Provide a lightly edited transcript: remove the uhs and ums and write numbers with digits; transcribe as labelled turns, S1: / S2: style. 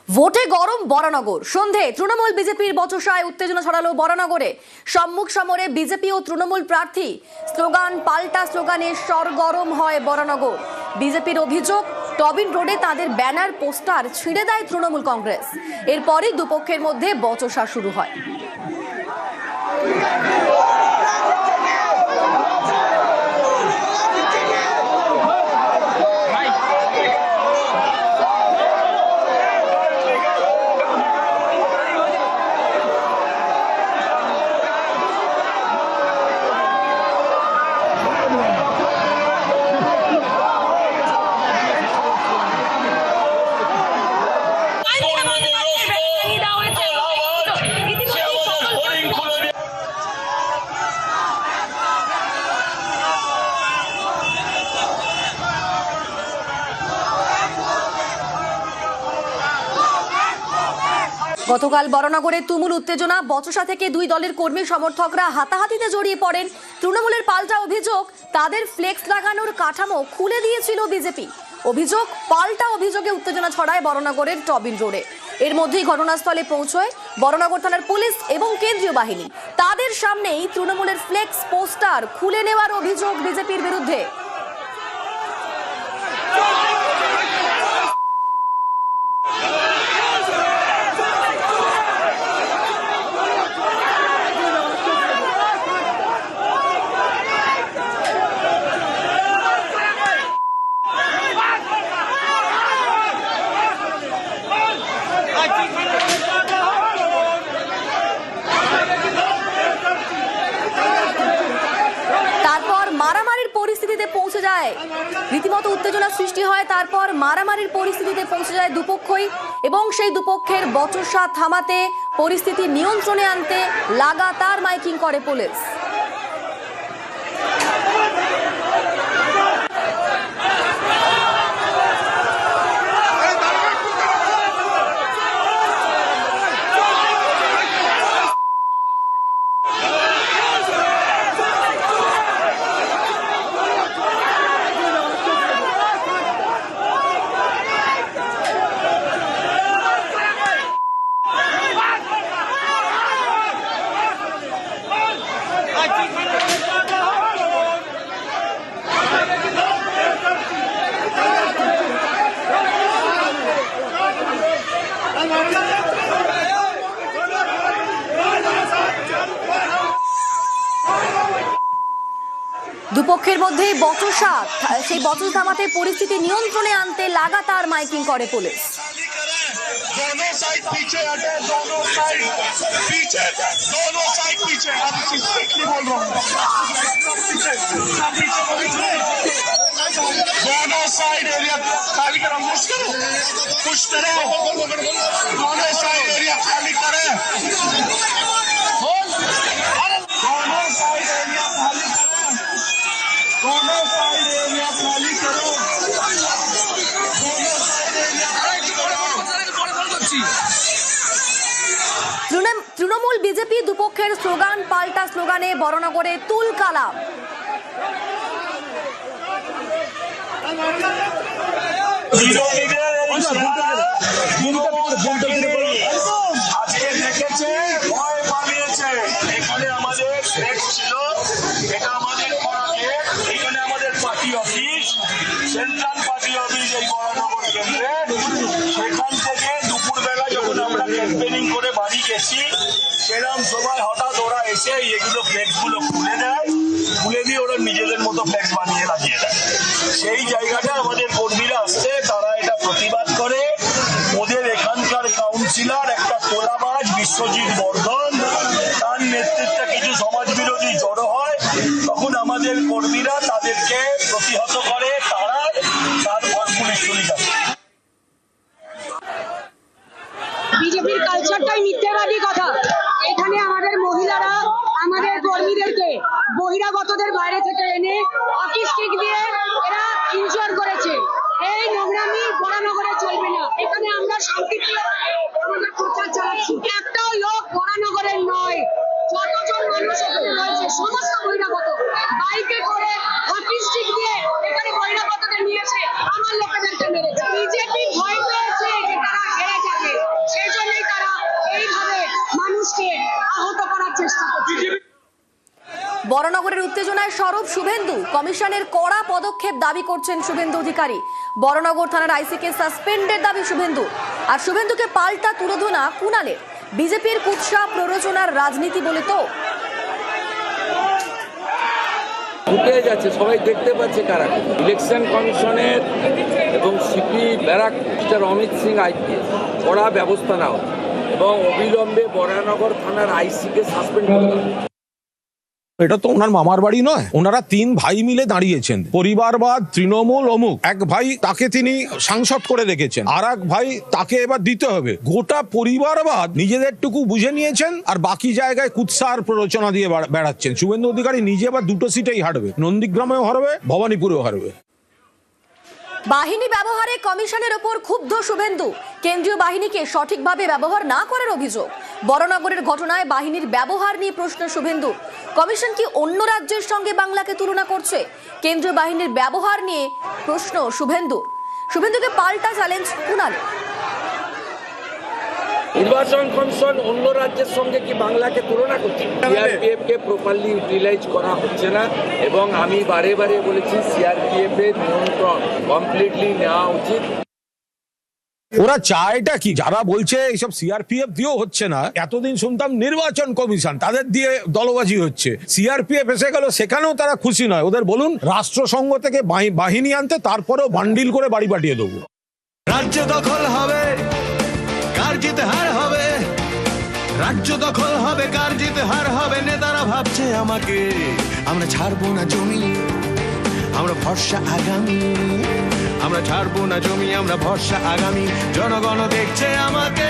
S1: ভোটে গরম বরানগর। সন্ধে তৃণমূল বিজেপির বচসায় উত্তেজনা ছড়ালো বরানগরে। সম্মুখ সমরে বিজেপি ও তৃণমূল প্রার্থী, স্লোগান পাল্টা স্লোগানে সরগরম হয় বরানগর। বিজেপির অভিযোগ, টবিন রোডে তাদের ব্যানার পোস্টার ছিঁড়ে দেয় তৃণমূল কংগ্রেস। এরপরই দুপক্ষের মধ্যে বচসা শুরু হয়। গতকাল বরানগরে তুমুল উত্তেজনা। বচসা থেকে দুই দলের কর্মী সমর্থকরা হাতাহাতিতে জড়িয়ে পড়েন। তৃণমূলের পাল্টা অভিযোগ, তাদের ফ্লেক্স লাগানোর কাঠামো খুলে দিয়েছিল বিজেপি। অভিযোগ, পাল্টা অভিযোগে উত্তেজনা ছড়ায় বরানগরের টবিন রোডে। এর মধ্যেই ঘটনাস্থলে পৌঁছয় বরানগর থানার পুলিশ এবং কেন্দ্রীয় বাহিনী। তাদের সামনেই তৃণমূলের ফ্লেক্স পোস্টার খুলে নেওয়ার অভিযোগ বিজেপির বিরুদ্ধে। তারপর মারামারির পরিস্থিতিতে পৌঁছে যায়, রীতিমতো উত্তেজনা সৃষ্টি হয়। তারপর মারামারির পরিস্থিতিতে পৌঁছে যায় দুপক্ষই, এবং সেই দুপক্ষের বচসা থামাতে, পরিস্থিতি নিয়ন্ত্রণে আনতে লাগাতার মাইকিং করে পুলিশ। দুপক্ষের মধ্যে বচসা, সেই বচসা থামাতে, পরিস্থিতি নিয়ন্ত্রণে আনতে লাগাতার মাইকিং করে পুলিশ।
S2: दोनों साइड पीछे हटे, दोनों साइड पीछे, दोनों साइड पीछे। अब स्ट्रिक्टली बोल रहा हूँ, दोनों साइड एरिया खाली करो, पुश करो, दोनों साइड एरिया खाली करे, दोनों साइड एरिया खाली करे, दोनों साइड एरिया खाली करो,
S1: তৃণমূল বিজেপি দুপক্ষের স্লোগান পাল্টা স্লোগানে বরানগরে তুলকালাম।
S2: আজকে দেখেছে, ভয় পালিয়েছে। এখানে আমাদের ফ্লেক্স ছিল, এটা আমাদের করাকে, এখানে আমাদের party office, central party office এই বরানগর কেন্দ্রে। সেখান থেকে দুপুরবেলা যখন আমরা ক্যাম্পেনিং করে বাড়ি গেছি, সেরকম সময় হঠাৎ ওরা এসে এগুলো ফ্লেক্স গুলো খুলে দেয়, খুলে দিয়ে ওরা নিজেদের মতো ফ্লেক্স বানিয়ে লাগিয়ে দেয়। সেই জায়গাটা আমাদের কর্মীরা আসছে, তারা এটা প্রতিবাদ করে। ওদের এখানকার কাউন্সিলর একটা তোলাবাজ বিশ্বজিৎ বর্ধন, তার নেতৃত্বে কিছু সমাজ বিরোধী জড়ো হয়। তখন আমাদের কর্মীরা তাদেরকে প্রতিহত করে, তারপর পুলিশ চলে যায়।
S3: বিজেপির কালচারটাই মিথ্যাবাদী কথা। এখানে আমাদের মহিলারা আমাদের কর্মীদেরকে বহিরাগতদের বাইরে থেকে এনে হকি স্টিক দিয়ে এরা ইনজোর করেছে। এই নোংরামি বরানগরে চলবে না। এখানে আমরা শান্তিপ্রিয় আমাদের প্রচার চালাচ্ছি। একটাও লোক বরানগরের নয়, যতজন মানুষ এখানে রয়েছে সমস্ত বহিরাগত বাইকে করে হকি স্টিক দিয়ে এখানে বহিরাগতদের নিয়েছে, আমার লোকেদেরকে মেরেছে। বিজেপি ভয় পেয়েছে যে তারা হেরে যাবে।
S1: বরানগরের উত্তেজনায় সরব শুভেন্দু, কমিশনের কড়া পদক্ষেপ দাবি করছেন শুভেন্দু অধিকারী। বরানগর থানার আইসিকে সাসপেন্ডের দাবি শুভেন্দু। আর শুভেন্দুকে পাল্টা তুলোধনা কুণালের। বিজেপির কুৎসা প্ররোচনার রাজনীতি বলে তো
S4: ফুটে যাচ্ছে, সবাই দেখতে পাচ্ছে কারা। ইলেকশন কমিশনের এবং CP barrack mister Amit Singh IPS কড়া ব্যবস্থা নেওয়া এবং অবিলম্বে বরানগর থানার আইসিকে সাসপেন্ড করা।
S5: এটা তো ওনার মামার বাড়ি নয়, ওনারা 3 ভাই মিলে দাঁড়িয়েছেন। পরিবারবাদ, তৃণমূল, অমুক। এক ভাই তাকে তিনি সাংসদ করে রেখেছেন, আর এক ভাই তাকে এবার দিতে হবে। গোটা পরিবারবাদ নিজেদেরটুকু বুঝে নিয়েছেন, আর বাকি জায়গায় কুৎসার প্ররোচনা দিয়ে বেড়াচ্ছেন। শুভেন্দু অধিকারী নিজে এবার 2টো সিটেই হারবে, নন্দীগ্রামেও হারবে, ভবানীপুরেও হারবে।
S1: বাহিনী ব্যবহারে কমিশনের ওপর ক্ষুব্ধ শুভেন্দু। কেন্দ্রীয় বাহিনীকে সঠিকভাবে ব্যবহার না করার অভিযোগ। বরানগরের ঘটনায় বাহিনীর ব্যবহার নিয়ে প্রশ্ন শুভেন্দু। কমিশন কি অন্য রাজ্যের সঙ্গে বাংলাকে তুলনা করছে? কেন্দ্রীয় বাহিনীর ব্যবহার নিয়ে প্রশ্ন শুভেন্দুকে পাল্টা চ্যালেঞ্জ কুণাল।
S4: নির্বাচন কমিশন অন্য রাজ্যের সঙ্গে কি বাংলাকে তুলনা করছে? সিআরপিএফ কে প্রপারলি ইউটিলাইজ করা হচ্ছে না এবং আমি বারে বারে বলেছি সিআরপিএফ এর নিয়ন্ত্রণ কমপ্লিটলি নেওয়া উচিত।
S5: ওরা চায়টা কি? যারা বলছে এইসব সিআরপিএফ দিয়েও হচ্ছে না, এতদিন শুনতাম নির্বাচন কমিশন, তাদের দিয়ে দলবাজি হচ্ছে। সিআরপিএফ এসে গেল, সেখানেও তারা খুশি নয়। ওদের বলুন রাষ্ট্রসংঘ থেকে বাহিনী আনতে, তারপরেও বান্ডিল করে বাড়ি পাঠিয়ে দেবো।
S6: রাজ্য দখল হবে, কার জিতে হার হবে। রাজ্য দখল হবে, কার জিতে হার হবে। নেতারা ভাবছে আমাকে, আমরা ছাড়বো না জমি, আমরা ভরসা আগামী। আমরা ছাড়বো না জমি, আমরা ভরসা আগামী। জনগণ দেখছে আমাকে।